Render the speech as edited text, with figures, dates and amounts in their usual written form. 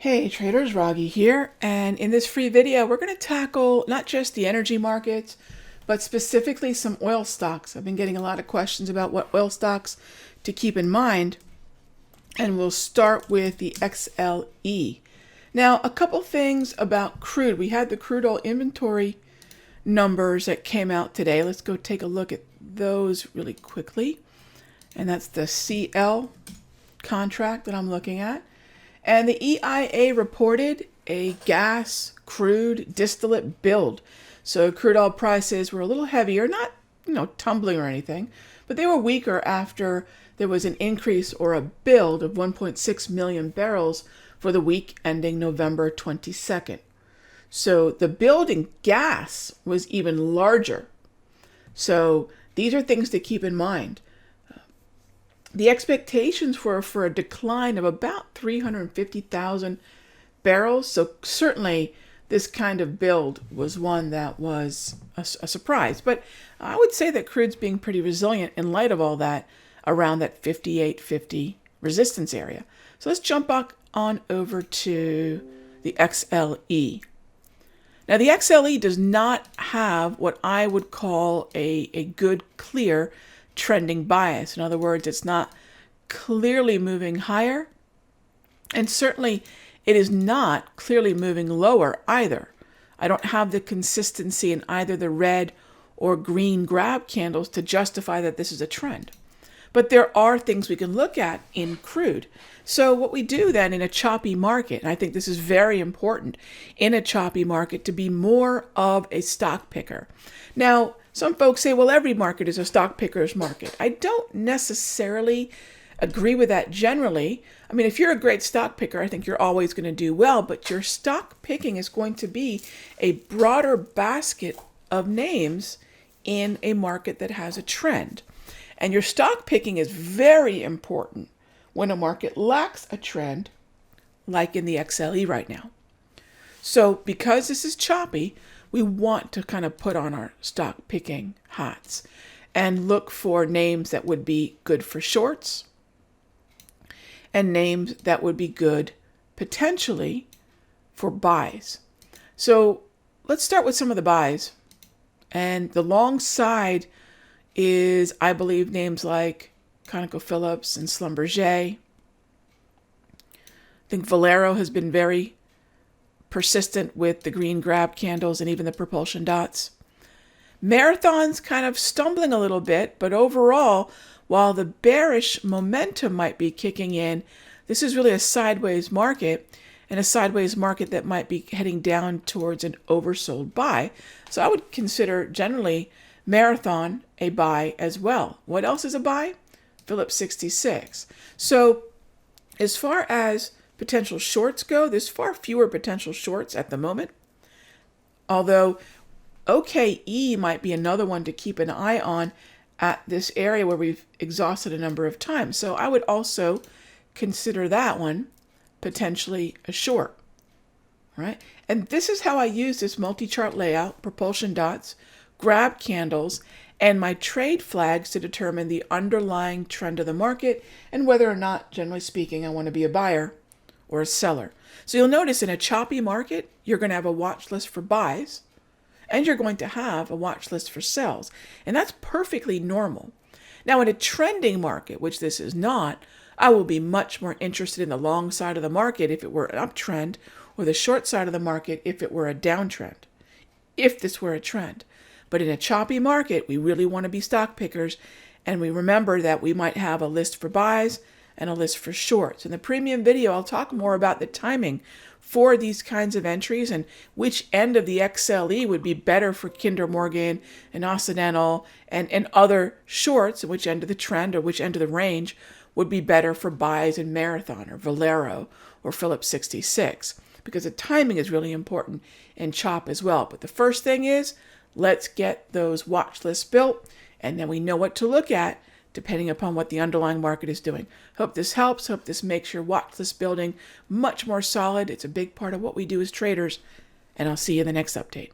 Hey traders, Raghee here, and in this free video we're going to tackle not just the energy markets, but specifically some oil stocks. I've been getting a lot of questions about what oil stocks to keep in mind, and we'll start with the XLE. Now, a couple things about crude. We had the crude oil inventory numbers that came out today. Let's go take a look at those really quickly. And that's the CL contract that I'm looking at. And the EIA reported a gas, crude, distillate build. So crude oil prices were a little heavier, not tumbling or anything, but they were weaker after there was an increase or a build of 1.6 million barrels for the week ending November 22nd. So the build in gas was even larger. So these are things to keep in mind. The expectations were for a decline of about 350,000 barrels. So certainly this kind of build was one that was a surprise. But I would say that crude's being pretty resilient in light of all that around that 58.50 resistance area. So let's jump back on over to the XLE. Now the XLE does not have what I would call a good, clear trending bias. In other words, it's not clearly moving higher, and certainly it is not clearly moving lower either. I don't have the consistency in either the red or green grab candles to justify that this is a trend. But there are things we can look at in crude. So what we do then in a choppy market, and I think this is very important in a choppy market, to be more of a stock picker. Now, some folks say, well, every market is a stock picker's market. I don't necessarily agree with that generally. I mean, if you're a great stock picker, I think you're always going to do well, but your stock picking is going to be a broader basket of names in a market that has a trend. And your stock picking is very important when a market lacks a trend, like in the XLE right now. So because this is choppy, we want to kind of put on our stock picking hats and look for names that would be good for shorts and names that would be good potentially for buys. So let's start with some of the buys. And the long side is, I believe, names like ConocoPhillips and Schlumberger. I think Valero has been very persistent with the green grab candles and even the propulsion dots. Marathon's kind of stumbling a little bit, but overall, while the bearish momentum might be kicking in, this is really a sideways market, and a sideways market that might be heading down towards an oversold buy. So I would consider generally Marathon a buy as well. What else is a buy? Phillips 66. So as far as potential shorts go, there's far fewer potential shorts at the moment. Although OKE might be another one to keep an eye on at this area where we've exhausted a number of times. So I would also consider that one potentially a short. Right? And this is how I use this multi-chart layout, propulsion dots, grab candles, and my trade flags to determine the underlying trend of the market and whether or not, generally speaking, I want to be a buyer or a seller. So you'll notice in a choppy market, you're going to have a watch list for buys and you're going to have a watch list for sells. And that's perfectly normal. Now in a trending market, which this is not, I will be much more interested in the long side of the market if it were an uptrend, or the short side of the market if it were a downtrend, if this were a trend. But in a choppy market, we really want to be stock pickers, and we remember that we might have a list for buys and a list for shorts. In the premium video, I'll talk more about the timing for these kinds of entries and which end of the XLE would be better for Kinder Morgan and Occidental and other shorts, and which end of the trend or which end of the range would be better for buys in Marathon or Valero or Phillips 66, because the timing is really important in chop as well. But the first thing is, let's get those watch lists built, and then we know what to look at depending upon what the underlying market is doing. Hope this helps. Hope this makes your watch list building much more solid. It's a big part of what we do as traders, and I'll see you in the next update.